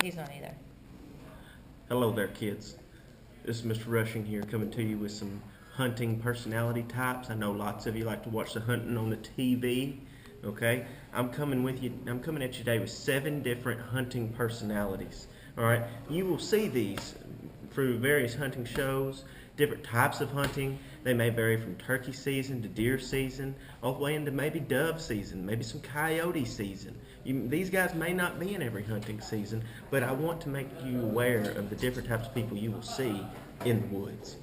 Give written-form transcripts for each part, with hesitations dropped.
He's not either. Hello there, kids. This is Mr. Rushing here, coming to you with some hunting personality types. I know lots of you like to watch the hunting on the TV. Okay, I'm coming with you. I'm coming at you today with 7 different hunting personalities. All right, you will see these through various hunting shows, different types of hunting. They may vary from turkey season to deer season, all the way into maybe dove season, maybe some coyote season. These guys may not be in every hunting season, but I want to make you aware of the different types of people you will see in the woods.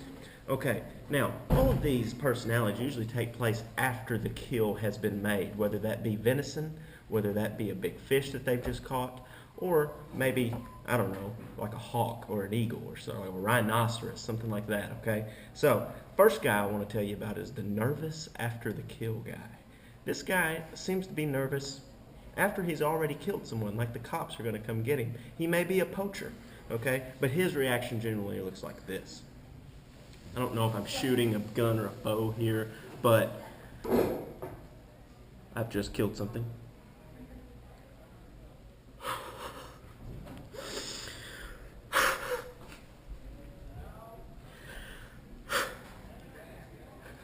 Okay, now all of these personalities usually take place after the kill has been made, whether that be venison, whether that be a big fish that they've just caught, or maybe, I don't know, like a hawk or an eagle or so, or a rhinoceros, something like that, okay? So, first guy I want to tell you about is the nervous after the kill guy. This guy seems to be nervous after he's already killed someone, like the cops are going to come get him. He may be a poacher, okay? But his reaction generally looks like this. I don't know if I'm shooting a gun or a bow here, but I've just killed something.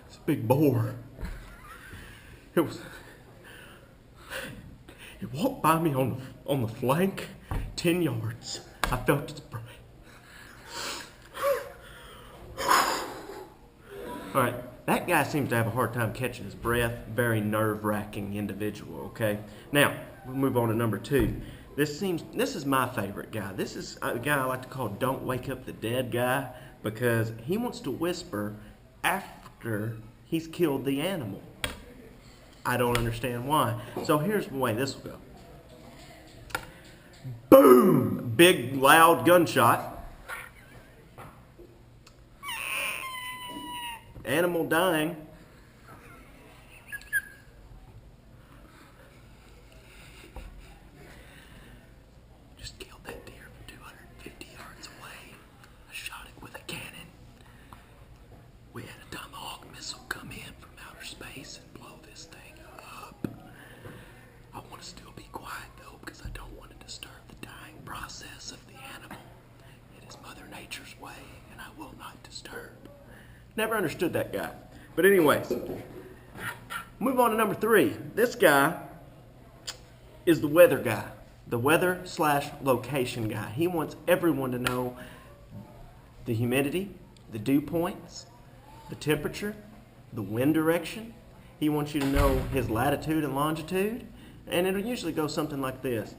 It's a big boar. It was. It walked by me on the flank, 10 yards. I felt its breath. All right, that guy seems to have a hard time catching his breath. Very nerve-wracking individual. Okay, now we'll move on to number 2. This is my favorite guy. This is a guy I like to call "Don't Wake Up the Dead" guy because he wants to whisper after he's killed the animal. I don't understand why. So here's the way this will go. Boom! Big loud gunshot. Animal dying. Just killed that deer from 250 yards away. I shot it with a cannon. We had a Tomahawk missile come in from outer space and blow this thing up. I want to still be quiet though because I don't want to disturb the dying process of the animal. It is Mother Nature's way and I will not disturb. Never understood that guy. But anyways, move on to number 3. This guy is the weather guy. The weather/location guy. He wants everyone to know the humidity, the dew points, the temperature, the wind direction. He wants you to know his latitude and longitude. And it'll usually go something like this.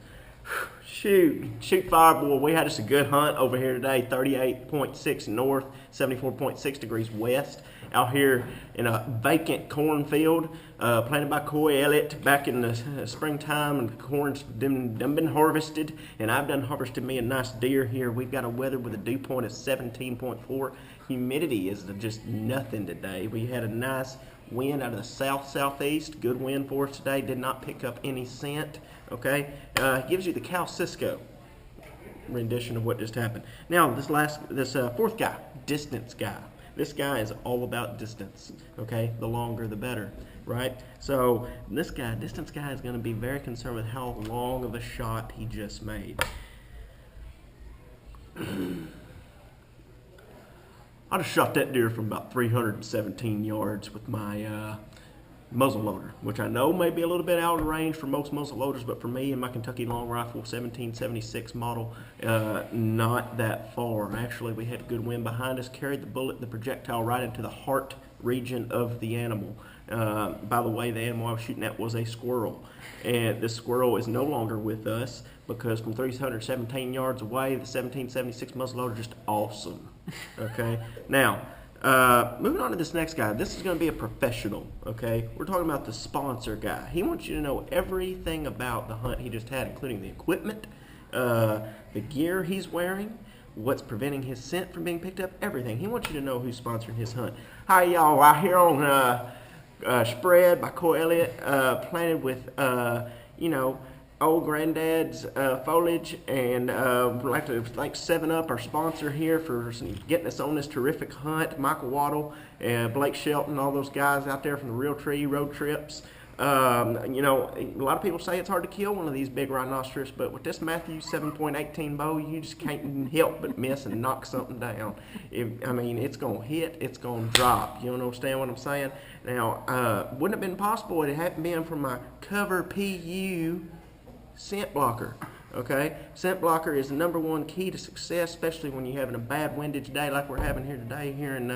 Shoot fire, boy. We had us a good hunt over here today. 38.6 north, 74.6 degrees west. Out here in a vacant cornfield planted by Coy Elliott back in the springtime, and the corn's done been harvested. And I've done harvested me a nice deer here. We've got a weather with a dew point of 17.4. Humidity is just nothing today. We had a nice wind out of the southeast. Good wind for us today. Did not pick up any scent. Okay, gives you the Cal Cisco rendition of what just happened. Now this fourth guy, distance guy. This guy is all about distance. Okay, the longer the better, right? So this guy, distance guy, is going to be very concerned with how long of a shot he just made. I just shot that deer from about 317 yards with my muzzle loader, which I know may be a little bit out of range for most muzzle loaders, but for me and my Kentucky Long Rifle 1776 model, not that far. Actually, we had a good wind behind us, carried the projectile right into the heart region of the animal. By the way, the animal I was shooting at was a squirrel, and this squirrel is no longer with us because from 317 yards away, the 1776 muzzleloader just awesome. Okay, now moving on to this next guy. This is going to be a professional. Okay, we're talking about the sponsor guy. He wants you to know everything about the hunt he just had, including the equipment, the gear he's wearing, what's preventing his scent from being picked up, everything. He wants you to know who's sponsoring his hunt. Hi, y'all. I here on Spread by Coy Elliott, planted with, old granddad's foliage, and we'd like to thank 7-Up, our sponsor here, for getting us on this terrific hunt. Michael Waddle and Blake Shelton, all those guys out there from the Real Tree Road Trips. You know, a lot of people say it's hard to kill one of these big rhinoceros, but with this Matthews 7.18 bow, you just can't help but miss and knock something down. I mean, it's going to hit, it's going to drop. You understand what I'm saying? Now, wouldn't have been possible if it hadn't been for my Cover PU scent blocker. Okay, scent blocker is the #1 key to success, especially when you're having a bad windage day like we're having here today here in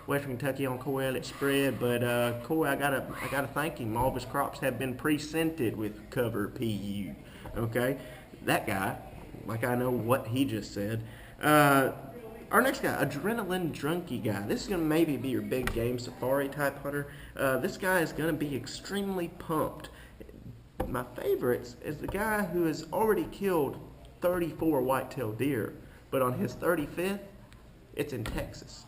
Western Kentucky on Coy Elliott spread. But Coy, I gotta thank him. All of his crops have been pre-scented with Cover PU. Okay, that guy, like I know what he just said. Our next guy, Adrenaline Junkie guy. This is gonna maybe be your big game safari type hunter. This guy is gonna be extremely pumped. My favorites is the guy who has already killed 34 white-tailed deer, but on his 35th, it's in Texas.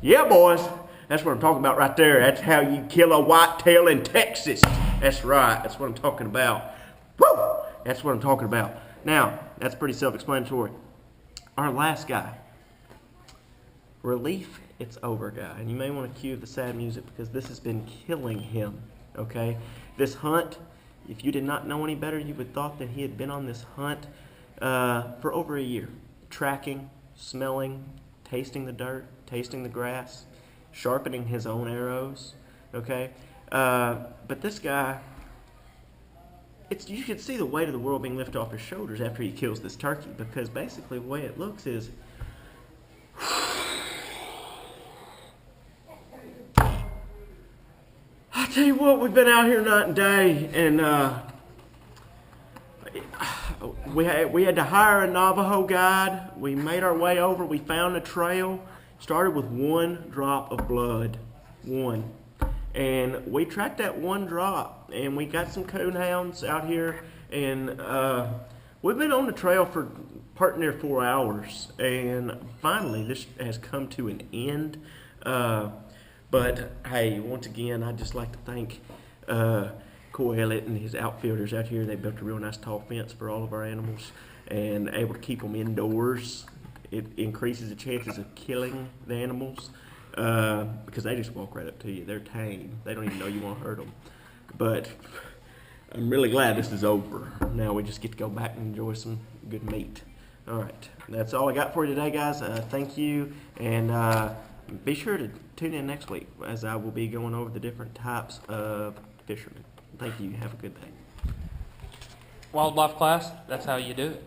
Yeah, boys, that's what I'm talking about right there. That's how you kill a whitetail in Texas. That's right, that's what I'm talking about. Woo! That's what I'm talking about. Now, that's pretty self-explanatory. Our last guy, Relief It's Over guy, and you may want to cue the sad music because this has been killing him. Okay, this hunt, if you did not know any better, you would thought that he had been on this hunt for over a year. Tracking, smelling, tasting the dirt, tasting the grass, sharpening his own arrows. Okay, but this guy, you can see the weight of the world being lifted off his shoulders after he kills this turkey, because basically the way it looks is tell you what, we've been out here night and day, and we had to hire a Navajo guide. We made our way over. We found a trail. Started with 1 drop of blood, 1, and we tracked that 1 drop, and we got some coon hounds out here, and we've been on the trail for part near 4 hours, and finally this has come to an end. But hey, once again, I'd just like to thank Coy Elliott and his outfielders out here. They built a real nice tall fence for all of our animals and able to keep them indoors. It increases the chances of killing the animals because they just walk right up to you. They're tame. They don't even know you want to hurt them. But I'm really glad this is over. Now we just get to go back and enjoy some good meat. All right, that's all I got for you today, guys. Thank you, and be sure to tune in next week as I will be going over the different types of fishermen. Thank you. Have a good day. Wildlife class, that's how you do it.